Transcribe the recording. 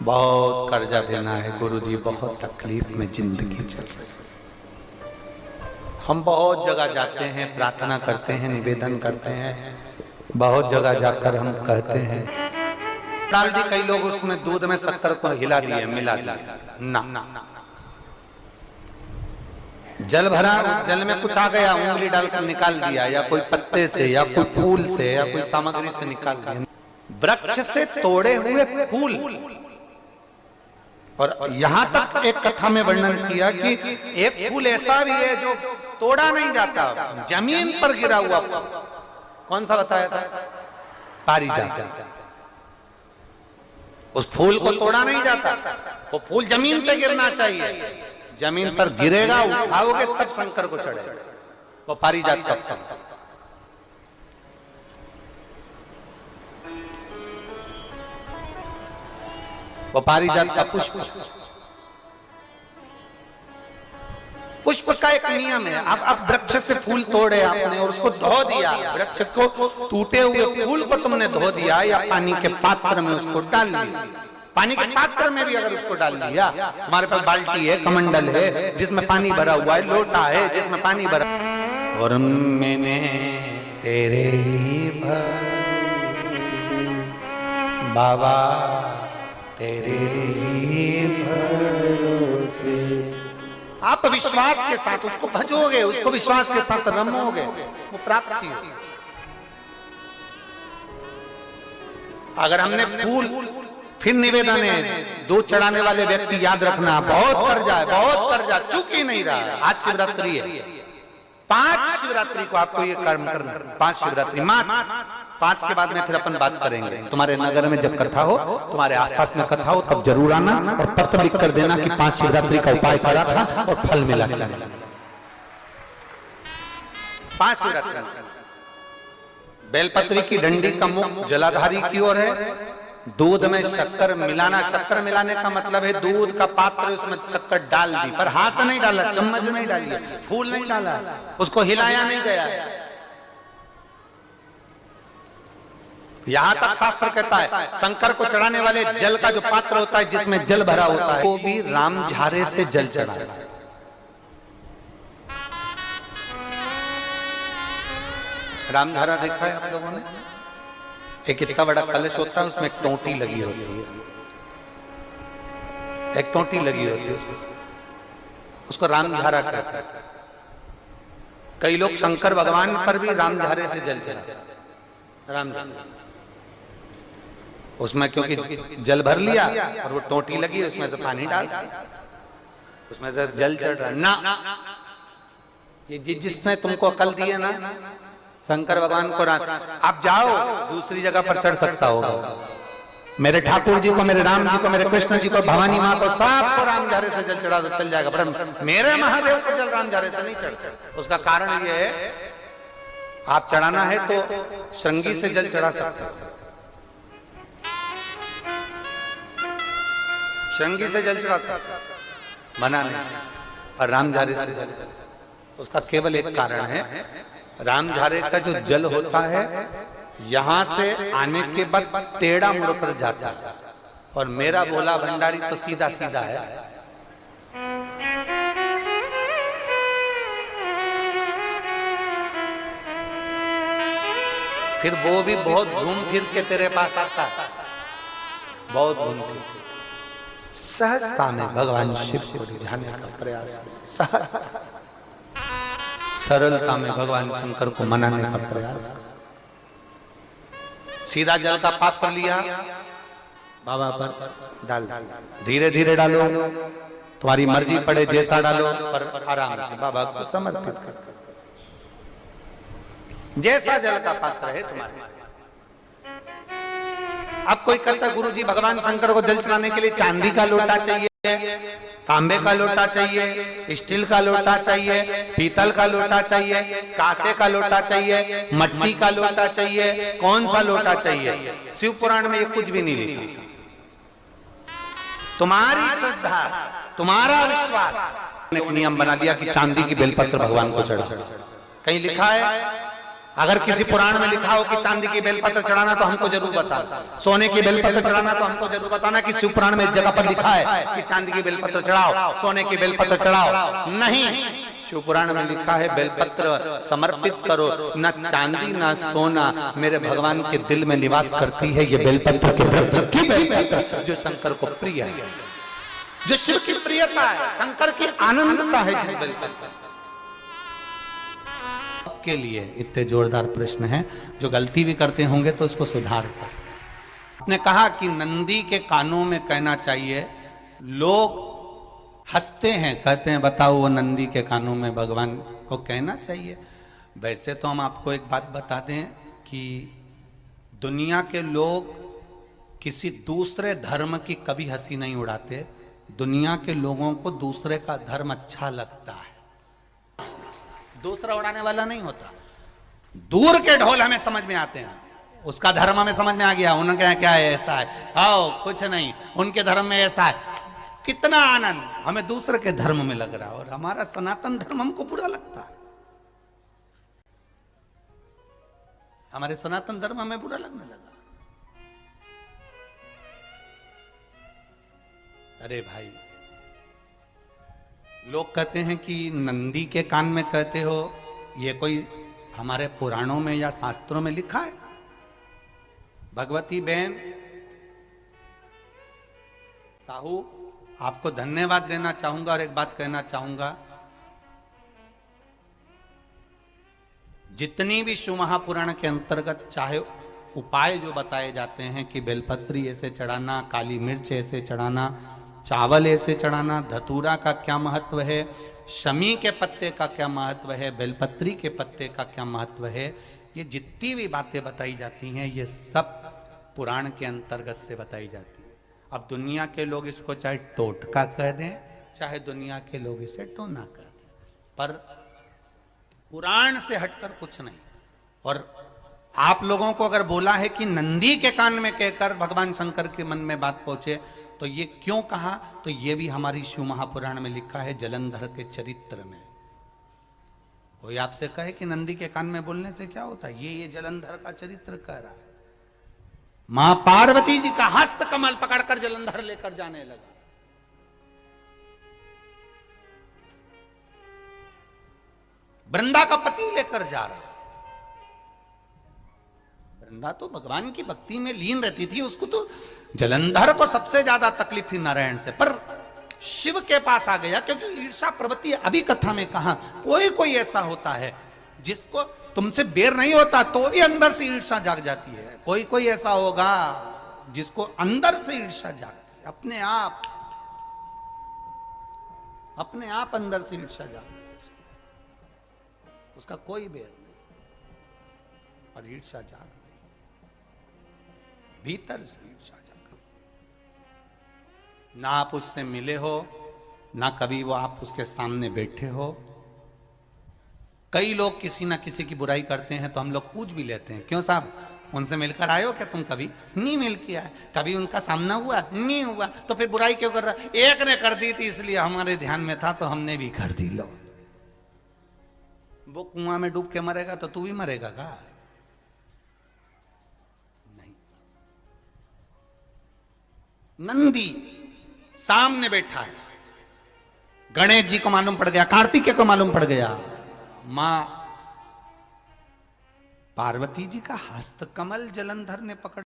बहुत कर्जा देना है गुरुजी, बहुत तकलीफ में जिंदगी चल रही है। हम बहुत जगह जाते हैं, प्रार्थना करते हैं, निवेदन करते हैं, बहुत जगह जाकर हम कहते हैं, डाल दी कई लोग उसमें दूध में शक्कर को हिला दिए, मिला दिया ना, जल भरा, जल में कुछ आ गया, उंगली डालकर निकाल दिया, या कोई पत्ते से या कोई फूल से या कोई सामग्री से निकाल दिया। वृक्ष से तोड़े हुए फूल, और यहां तक एक कथा में वर्णन किया कि एक फूल ऐसा भी है जो तोड़ा नहीं जाता, जमीन पर गिरा हुआ फूल। कौन सा बताया था? पारिजात। उस फूल को तोड़ा नहीं जाता, वो फूल जमीन पे गिरना चाहिए, जमीन पर गिरेगा, उठाओगे तब शंकर को चढ़ेगा। वो पारिजात का फल। वो पारिजात का पुष्प, पुष्प का एक नियम है। अब वृक्ष से फूल तोड़े आपने और उसको धो दिया, वृक्ष को, टूटे हुए फूल को तुमने धो दिया या पानी के पात्र में उसको डाल दिया। पानी के पात्र में भी अगर उसको डाल दिया, तुम्हारे पास बाल्टी है, कमंडल है जिसमें पानी भरा हुआ है, लोटा है जिसमें पानी भरा, और मैंने तेरे ही बाबा तेरे ही भरोसे, आप विश्वास के साथ उसको भजोगे, उसको विश्वास के साथ रमोगे, वो प्राप्ति होगी। अगर हमने फूल, फिर निवेदन है, दूध चढ़ाने वाले व्यक्ति याद रखना, बहुत कर्जा है, बहुत कर्जा, चूक ही नहीं रहा है। आज शिवरात्रि है, 5 शिवरात्रि को आपको ये कर्म करना, 5 शिवरात्रि, 5 के बाद में फिर अपन बात करेंगे। तुम्हारे नगर में जब कथा हो, तुम्हारे आसपास में कथा हो, तब जरूर आना और पत्र लिख कर देना कि 5 शिवरात्रि का उपाय करा था और फल मिला। 5 शिवरात्रि, बेलपत्री की डंडी का मुख जलाधारी की ओर है, दूध में शक्कर मिलाना। शक्कर मिलाने का मतलब है दूध का पात्र, उसमें शक्कर डाल दी, पर हाथ नहीं डाला, चम्मच नहीं डाली, फूल नहीं डाला, उसको हिलाया नहीं गया। यहां तक शास्त्र कहता है शंकर को चढ़ाने वाले जल का जो पात्र होता है, जिसमें जल भरा होता है, वो भी राम झारे से जल चढ़ा। राम झारा देखा है आप लोगों ने? एक इतना बड़ा कलश होता है, उसमें एक टोंटी लगी होती है, एक टोंटी लगी होती है, उसको रामझारा कहते हैं। कई लोग शंकर भगवान पर भी रामझारे से जल चढ़ाते, रामझारे उसमें, क्योंकि जल भर लिया और वो टोंटी लगी, उसमें से पानी डाल, उसमें से जल चढ़ रहा ना। ये जिसने तुमको अकल दी है ना, शंकर भगवान को, आप जाओ दूसरी जगह पर चढ़ सकता होगा, मेरे ठाकुर जी को, मेरे राम जी को, मेरे कृष्ण जी को, भवानी माँ को, सबको रामझारे से जल चढ़ा तो चल जाएगा, पर मेरे महादेव को जल रामझारे से नहीं चढ़ता। उसका कारण ये है, आप चढ़ाना है तो श्रृंगी से जल चढ़ा सकते हो, श्रृंगी से जल चढ़ा सकते, मना नहीं, और रामझारे से जल, उसका केवल एक कारण है, रामझारे का जो जल होता है यहां से आने के बाद टेढ़ा मुड़कर जाता है, और मेरा भोला भंडारी तो सीधा सीधा है। फिर वो भी बहुत घूम फिर के तेरे पास आता है, बहुत घूम फिर, सहजता में भगवान शिव को रिझाने का प्रयास, सहजता, सरलता में भगवान शंकर को मनाने का प्रयास। सीधा जल का पात्र लिया, बाबा पर डाल, धीरे धीरे डालो, तुम्हारी मर्जी पड़े जैसा डालो, पर आराम से बाबा को समर्पित कर, जैसा जल का पात्र है तुम्हारे। अब कोई कहता है गुरुजी भगवान शंकर को जल चढ़ाने के लिए चांदी का लोटा चाहिए, तांबे का लोटा चाहिए, स्टील का लोटा चाहिए, पीतल का लोटा चाहिए, कांसे का लोटा चाहिए, मट्टी का लोटा चाहिए, कौन सा लोटा चाहिए? शिव पुराण में ये कुछ भी नहीं लिखा। तुम्हारी श्रद्धा, तुम्हारा विश्वास, एक नियम बना लिया कि चांदी की बेलपत्र भगवान को चढ़ा। कहीं लिखा है अगर किसी पुराण में लिखा हो कि चांदी की बेलपत्र चढ़ाना तो हमको जरूर बताना, सोने की बेलपत्र चढ़ाना तो हमको जरूर बताना कि शिव पुराण में इस जगह पर लिखा है कि चांदी की बेलपत्र चढ़ाओ, सोने की बेलपत्र चढ़ाओ। नहीं, शिव पुराण में लिखा है बेलपत्र समर्पित करो, न चांदी न सोना मेरे भगवान के दिल में निवास करती है ये बेलपत्र के वृक्ष की बेलपत्र, जो शंकर को प्रिय है, जो शिव की प्रियता है, शंकर की आनंदता है जिस बेलपत्र के लिए। इतने जोरदार प्रश्न है, जो गलती भी करते होंगे तो इसको सुधार सकते। ने कहा कि नंदी के कानों में कहना चाहिए, लोग हंसते हैं, कहते हैं बताओ वो नंदी के कानों में भगवान को कहना चाहिए। वैसे तो हम आपको एक बात बता दें कि दुनिया के लोग किसी दूसरे धर्म की कभी हंसी नहीं उड़ाते। दुनिया के लोगों को दूसरे का धर्म अच्छा लगता है, दूसरा उड़ाने वाला नहीं होता। दूर के ढोल हमें समझ में आते हैं, उसका धर्म हमें समझ में आ गया, उनके यहाँ क्या है ऐसा है, आओ कुछ नहीं, उनके धर्म में ऐसा है, कितना आनंद हमें दूसरे के धर्म में लग रहा है, और हमारा सनातन धर्म हमको बुरा लगता है, हमारे सनातन धर्म हमें बुरा लगने लगा। अरे भाई, लोग कहते हैं कि नंदी के कान में कहते हो, ये कोई हमारे पुराणों में या शास्त्रों में लिखा है? भगवती बहन साहू, आपको धन्यवाद देना चाहूंगा और एक बात कहना चाहूंगा, जितनी भी शिव महापुराण के अंतर्गत चाहे उपाय जो बताए जाते हैं कि बेलपत्री ऐसे चढ़ाना, काली मिर्च ऐसे चढ़ाना, चावल ऐसे चढ़ाना, धतूरा का क्या महत्व है, शमी के पत्ते का क्या महत्व है, बेलपत्री के पत्ते का क्या महत्व है, ये जितनी भी बातें बताई जाती हैं ये सब पुराण के अंतर्गत से बताई जाती है। अब दुनिया के लोग इसको चाहे टोटका कह दें, चाहे दुनिया के लोग इसे टोना कह दें, पर पुराण से हटकर कुछ नहीं। और आप लोगों को अगर बोला है कि नंदी के कान में कहकर भगवान शंकर के मन में बात पहुंचे, तो ये क्यों कहा, तो ये भी हमारी शिव महापुराण में लिखा है जलंधर के चरित्र में। कोई आपसे कहे कि नंदी के कान में बोलने से क्या होता है, ये जलंधर का चरित्र कह रहा है। मां पार्वती जी का हस्त कमल पकड़कर जलंधर लेकर जाने लगा। वृंदा का पति लेकर जा रहा। वृंदा तो भगवान की भक्ति में लीन रहती थी, उसको तो जलंधर को सबसे ज्यादा तकलीफ थी नारायण से, पर शिव के पास आ गया, क्योंकि ईर्षा प्रवृत्ति अभी कथा में कहा, कोई कोई ऐसा होता है जिसको तुमसे बेर नहीं होता तो भी अंदर से ईर्षा जाग जाती है, कोई कोई ऐसा होगा जिसको अंदर से ईर्षा जागती है, अपने आप अंदर से ईर्षा जागती है, उसका कोई बेर नहीं, और ईर्षा जाग गई, भीतर से ईर्षा जागा। ना आप उससे मिले हो, ना कभी वो आप उसके सामने बैठे हो। कई लोग किसी ना किसी की बुराई करते हैं तो हम लोग पूछ भी लेते हैं, क्यों साहब उनसे मिलकर आए हो क्या तुम? कभी नहीं मिल किया है, कभी उनका सामना हुआ नहीं हुआ, तो फिर बुराई क्यों कर रहा? एक ने कर दी थी इसलिए हमारे ध्यान में था तो हमने भी कर दी। लो, वो कुआं में डूब के मरेगा तो तू भी मरेगा का? नहीं। नंदी सामने बैठा है, गणेश जी को मालूम पड़ गया, कार्तिकेय को मालूम पड़ गया, मां पार्वती जी का हस्त कमल जलंधर ने पकड़